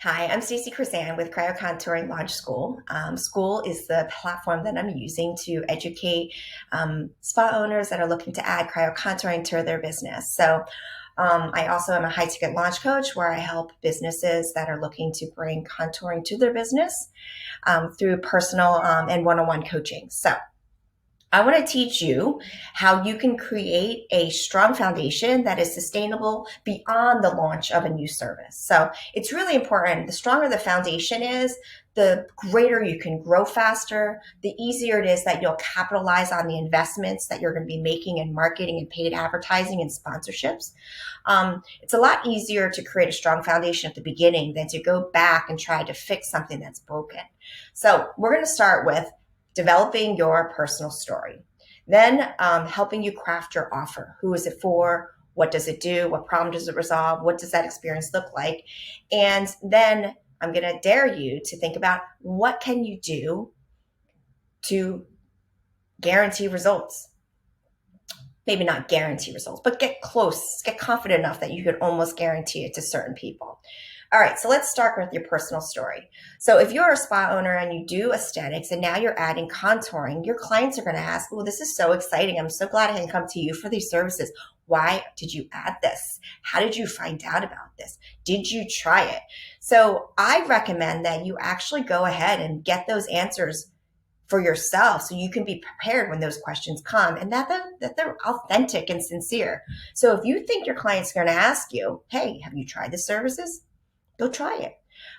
Hi, I'm Stacey Krasan with Cryo Contouring Launch School. School is the platform that I'm using to educate spa owners that are looking to add cryo contouring to their business. I also am a high ticket launch coach where I help businesses that are looking to bring contouring to their business through personal and one on one coaching. So, I want to teach you how you can create a strong foundation that is sustainable beyond the launch of a new service. So it's really important. The stronger the foundation is, the greater you can grow faster, the easier it is that you'll capitalize on the investments that you're going to be making in marketing and paid advertising and sponsorships. It's a lot easier to create a strong foundation at the beginning than to go back and try to fix something that's broken. So we're going to start with developing your personal story, then helping you craft your offer. Who is it for? What does it do? What problem does it resolve? What does that experience look like? And then I'm going to dare you to think about what can you do to guarantee results. Maybe not guarantee results, but get close, get confident enough that you could almost guarantee it to certain people. All right, so let's start with your personal story. So if you're a spa owner and you do aesthetics and now you're adding contouring, your clients are going to ask, well, this is so exciting. I'm so glad I can come to you for these services. Why did you add this? How did you find out about this? Did you try it? So I recommend that you actually go ahead and get those answers for yourself so you can be prepared when those questions come and that they're authentic and sincere. So if you think your client's going to ask you, hey, have you tried the services? Go try it.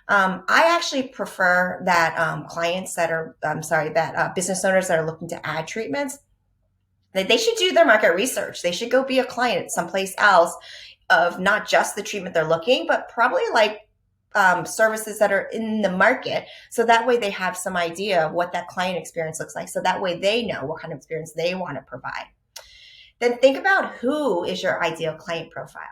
I actually prefer that clients that are, business owners that are looking to add treatments, that they should do their market research. They should go be a client someplace else of not just the treatment they're looking, but probably like services that are in the market. So that way they have some idea of what that client experience looks like. So that way they know what kind of experience they want to provide. Then think about who is your ideal client profile.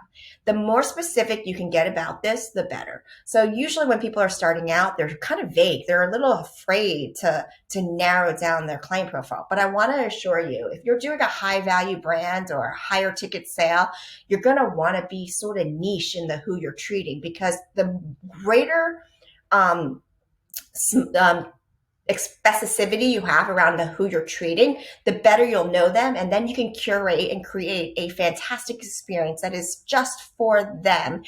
The more specific you can get about this, the better. So usually when people are starting out, they're kind of vague. They're a little afraid to narrow down their client profile. But I want to assure you, if you're doing a high value brand or a higher ticket sale, you're going to want to be sort of niche in the who you're treating, because the greater specificity you have around who you're treating, the better you'll know them. And then you can curate and create a fantastic experience that is just for them.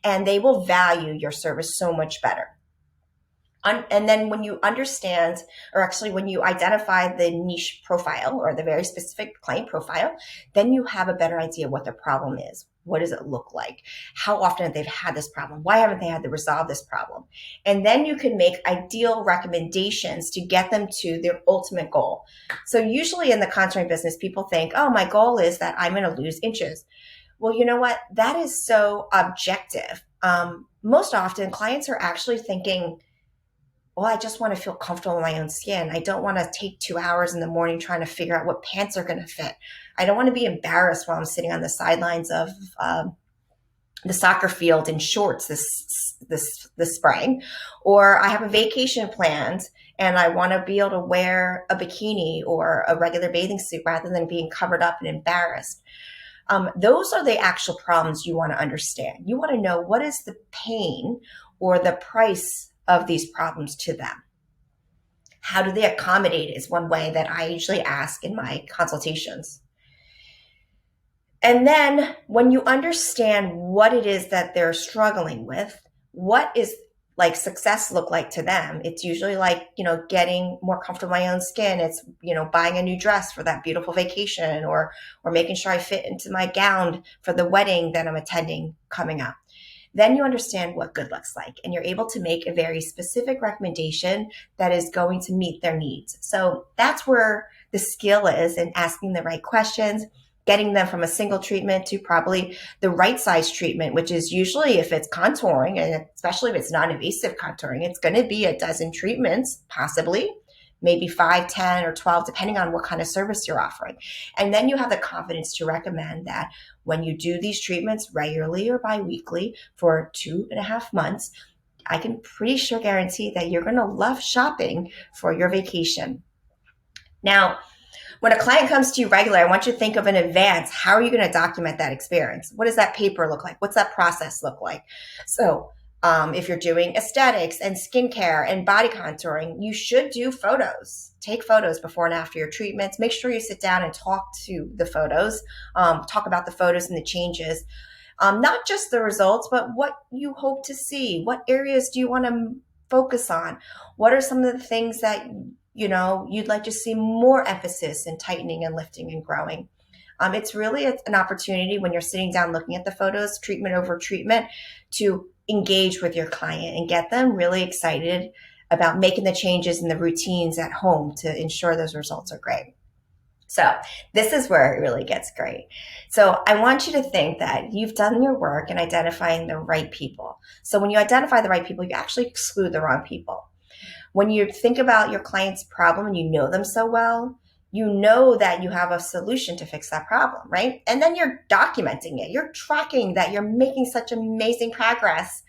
And they will value your service so much better. And then when you understand, or actually when you identify the niche profile or the very specific client profile, then you have a better idea what the problem is. What does it look like? How often have they had this problem? Why haven't they had to resolve this problem? And then you can make ideal recommendations to get them to their ultimate goal. So usually in the contouring business, people think, oh, my goal is that I'm going to lose inches. Well, you know what? That is so objective. Most often clients are actually thinking, well, I just want to feel comfortable in my own skin. I don't want to take 2 hours in the morning trying to figure out what pants are going to fit. I don't want to be embarrassed while I'm sitting on the sidelines of the soccer field in shorts this spring. Or I have a vacation planned and I want to be able to wear a bikini or a regular bathing suit rather than being covered up and embarrassed. Those are the actual problems you want to understand. You want to know what is the pain or the price of these problems to them. How do they accommodate is one way that I usually ask in my consultations. And then when you understand what it is that they're struggling with, what is like success look like to them? It's usually like, getting more comfortable in my own skin. It's, buying a new dress for that beautiful vacation, or making sure I fit into my gown for the wedding that I'm attending coming up. Then you understand what good looks like, and you're able to make a very specific recommendation that is going to meet their needs. So that's where the skill is in asking the right questions, getting them from a single treatment to probably the right size treatment, which is usually, if it's contouring, and especially if it's non-invasive contouring, it's going to be a dozen treatments, possibly, maybe 5, 10, or 12, depending on what kind of service you're offering. And then you have the confidence to recommend that when you do these treatments regularly or biweekly for 2.5 months, I can pretty sure guarantee that you're going to love shopping for your vacation. Now, when a client comes to you regularly, I want you to think of in advance, how are you going to document that experience? What does that paper look like? What's that process look like? So If you're doing aesthetics and skincare and body contouring, you should do photos. Take photos before and after your treatments. Make sure you sit down and talk to the photos, talk about the photos and the changes. Not just the results, but what you hope to see. What areas do you want to focus on? What are some of the things that you'd like to see more emphasis in tightening and lifting and growing? It's really an opportunity when you're sitting down looking at the photos, treatment over treatment, to engage with your client and get them really excited about making the changes in the routines at home to ensure those results are great. So this is where it really gets great. So I want you to think that you've done your work in identifying the right people. So when you identify the right people, you actually exclude the wrong people. When you think about your client's problem and you know them so well, you know that you have a solution to fix that problem, right? And then you're documenting it. You're tracking that you're making such amazing progress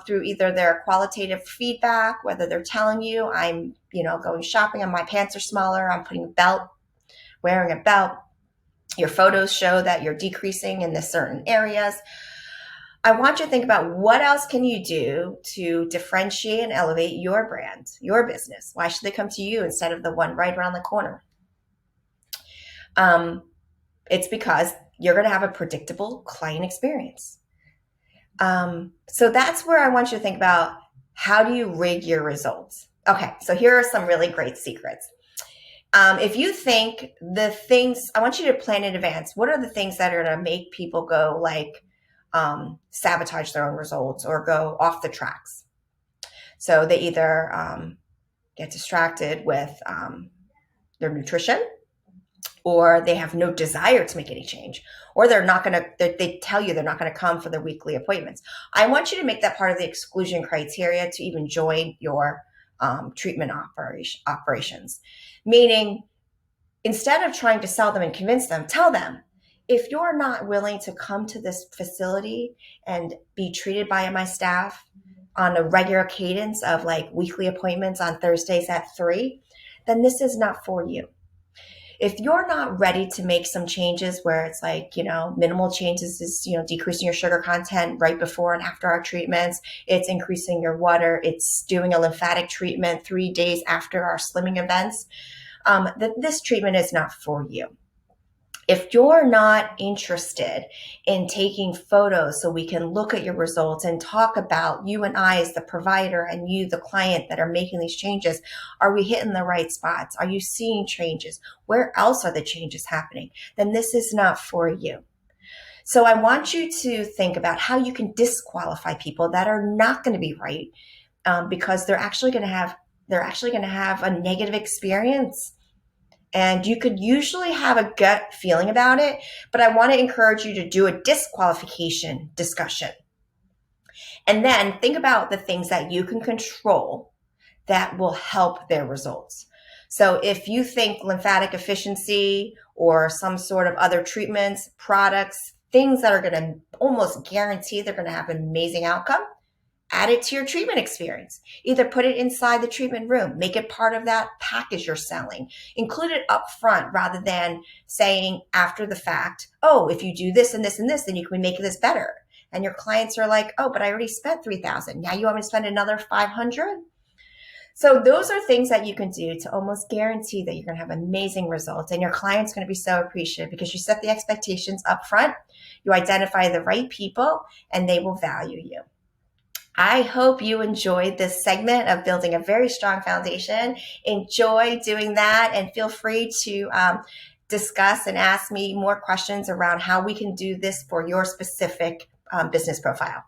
through either their qualitative feedback, whether they're telling you, I'm, going shopping and my pants are smaller, I'm wearing a belt. Your photos show that you're decreasing in the certain areas. I want you to think about what else can you do to differentiate and elevate your brand, your business. Why should they come to you instead of the one right around the corner? It's because you're going to have a predictable client experience. So that's where I want you to think about, how do you rig your results? Okay, so here are some really great secrets. If you think the things, I want you to plan in advance. What are the things that are going to make people go sabotage their own results or go off the tracks? So they either get distracted with their nutrition, or they have no desire to make any change, or they tell you they're not going to come for their weekly appointments. I want you to make that part of the exclusion criteria to even join your treatment operations. Meaning, instead of trying to sell them and convince them, tell them, if you're not willing to come to this facility and be treated by my staff on a regular cadence of weekly appointments on Thursdays at 3, then this is not for you. If you're not ready to make some changes where it's minimal changes is, decreasing your sugar content right before and after our treatments, it's increasing your water, it's doing a lymphatic treatment 3 days after our slimming events, that this treatment is not for you. If you're not interested in taking photos so we can look at your results and talk about you and I as the provider and you, the client, that are making these changes, are we hitting the right spots? Are you seeing changes? Where else are the changes happening? Then this is not for you. So I want you to think about how you can disqualify people that are not going to be right because they're actually going to have a negative experience. And you could usually have a gut feeling about it, but I want to encourage you to do a disqualification discussion. And then think about the things that you can control that will help their results. So if you think lymphatic efficiency or some sort of other treatments, products, things that are going to almost guarantee they're going to have an amazing outcome, add it to your treatment experience. Either put it inside the treatment room, make it part of that package you're selling, include it up front rather than saying after the fact, oh, if you do this and this and this, then you can make this better. And your clients are like, oh, but I already spent $3,000. Now you want me to spend another $500? So those are things that you can do to almost guarantee that you're going to have amazing results, and your client's going to be so appreciative because you set the expectations up front, you identify the right people, and they will value you. I hope you enjoyed this segment of building a very strong foundation. Enjoy doing that, and feel free to discuss and ask me more questions around how we can do this for your specific business profile.